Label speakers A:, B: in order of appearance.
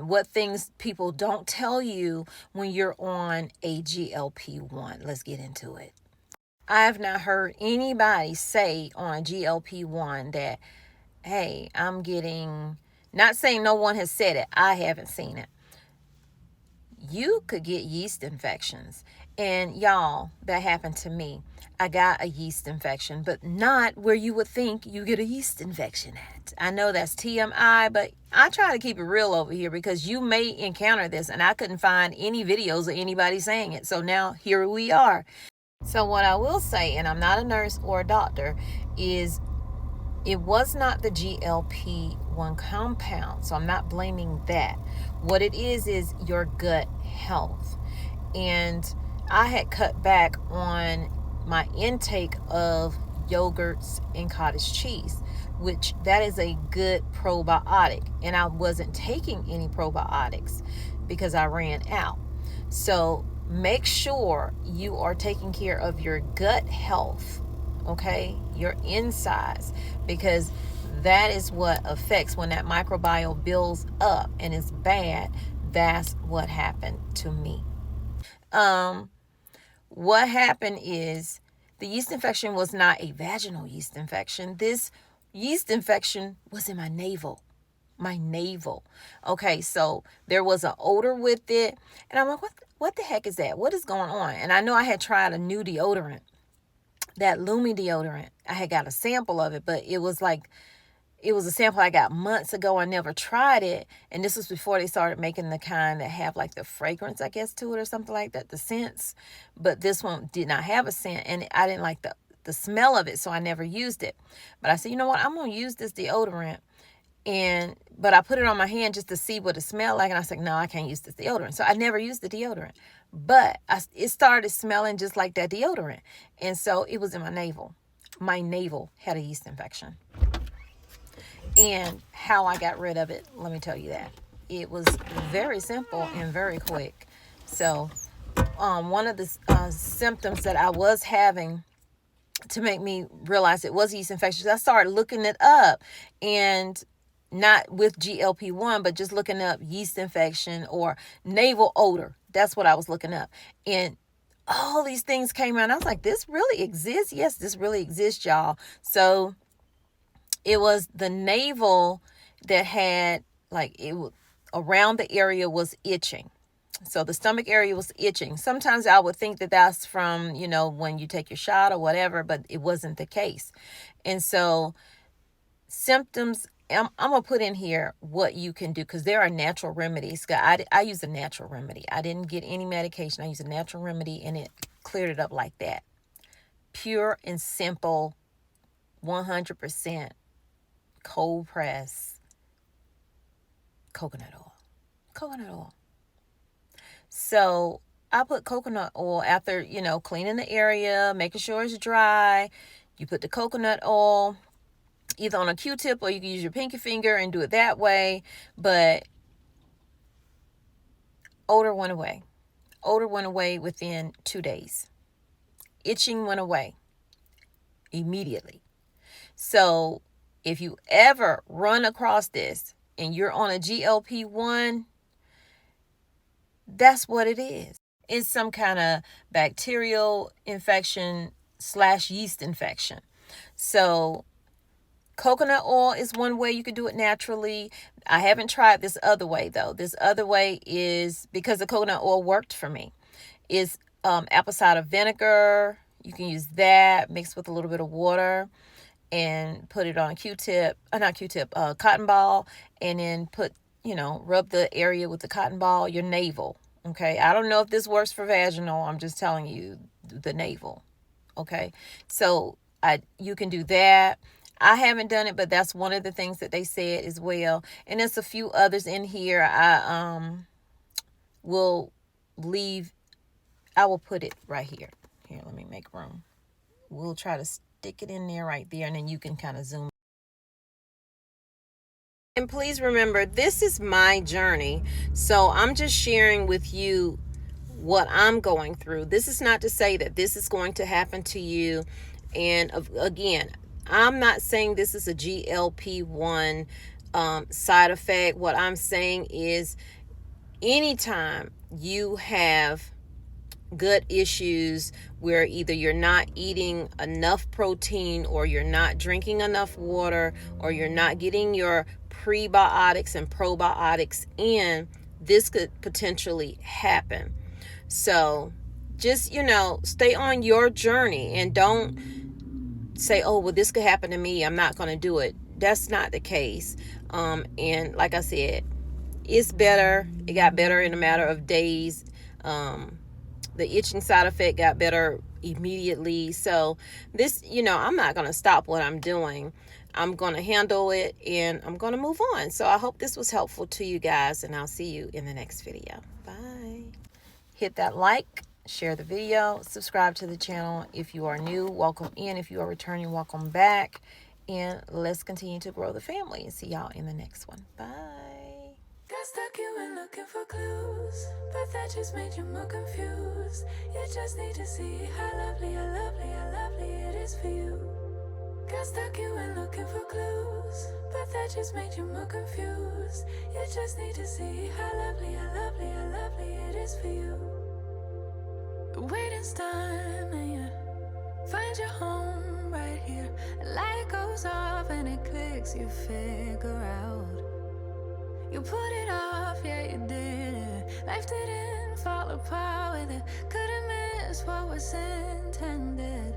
A: what things people don't tell you when you're on a GLP-1. Let's get into it. I have not heard anybody say on a GLP-1 that, hey, I'm getting, not saying no one has said it, I haven't seen it. You could get yeast infections. And y'all, that happened to me. I got a yeast infection, but not where you would think you get a yeast infection at. I know that's TMI, but I try to keep it real over here because you may encounter this, and I couldn't find any videos of anybody saying it. So now here we are. So what I will say, and I'm not a nurse or a doctor, is it was not the GLP-1 compound. So I'm not blaming that. What it is your gut health. And I had cut back on my intake of yogurts and cottage cheese, which that is a good probiotic. And I wasn't taking any probiotics because I ran out. So make sure you are taking care of your gut health, okay? Your insides, because that is what affects when that microbiome builds up and it's bad. That's what happened to me. What happened is the yeast infection was not a vaginal yeast infection. This yeast infection was in my navel. Okay, so there was an odor with it. And I'm like, what the heck is that? What is going on? And I know I had tried a new deodorant, that Lumi deodorant. I had got a sample of it, but it was a sample I got months ago. I never tried it. And this was before they started making the kind that have like the fragrance, I guess, to it or something like that, the scents. But this one did not have a scent, and I didn't like the smell of it, so I never used it. But I said, you know what? I'm going to use this deodorant. But I put it on my hand just to see what it smelled like. And I said, no, I can't use this deodorant. So I never used the deodorant. But it started smelling just like that deodorant. And so it was in my navel. My navel had a yeast infection. And how I got rid of it, let me tell you that. It was very simple and very quick. So one of the symptoms that I was having to make me realize it was yeast infection, I started looking it up, and not with GLP-1, but just looking up yeast infection or navel odor. That's what I was looking up. And all these things came out. I was like, this really exists? Yes, this really exists, y'all. So it was the navel that had, around the area was itching. So the stomach area was itching. Sometimes I would think that that's from, when you take your shot or whatever, but it wasn't the case. And so symptoms, I'm going to put in here what you can do, because there are natural remedies. I use a natural remedy. I didn't get any medication. I used a natural remedy, and it cleared it up like that. Pure and simple, 100% cold press coconut oil. So I put coconut oil after, cleaning the area, making sure it's dry. You put the coconut oil either on a Q-tip, or you can use your pinky finger and do it that way. But odor went away. Odor went away within 2 days. Itching went away immediately. So if you ever run across this and you're on a GLP-1, that's what it is. It's some kind of bacterial infection / yeast infection. So coconut oil is one way you can do it naturally. I haven't tried this other way, though. This other way is, because the coconut oil worked for me, is apple cider vinegar. You can use that mixed with a little bit of water and put it on a cotton ball, and then rub the area with the cotton ball, your navel. Okay. I don't know if this works for vaginal. I'm just telling you the navel. Okay. So you can do that. I haven't done it, but that's one of the things that they said as well. And there's a few others in here. I will put it right here. Here, let me make room. We'll try to stick it in there right there, and then you can kind of zoom. And please remember, this is my journey. So I'm just sharing with you what I'm going through. This is not to say that this is going to happen to you. And again, I'm not saying this is a GLP-1 side effect. What I'm saying is, anytime you have gut issues where either you're not eating enough protein, or you're not drinking enough water, or you're not getting your prebiotics and probiotics in, this could potentially happen. So just, stay on your journey and don't say, oh, well, this could happen to me, I'm not going to do it. That's not the case. And like I said, it's better. It got better in a matter of days. The itching side effect got better immediately. So this, I'm not going to stop what I'm doing. I'm going to handle it, and I'm going to move on. So I hope this was helpful to you guys, and I'll see you in the next video. Bye. Hit that like, share the video, subscribe to the channel. If you are new, welcome in. If you are returning, welcome back. And let's continue to grow the family. See y'all in the next one. Bye.
B: Got stuck, you went looking for clues, but that just made you more confused. You just need to see how lovely, how lovely, how lovely it is for you. Got stuck, you went looking for clues, but that just made you more confused. You just need to see how lovely, how lovely, how lovely it is for you. The waiting's done, and you find your home right here. A light goes off and it clicks, you figure out. You put it off, yeah you did it. Life didn't fall apart with it. Couldn't miss what was intended.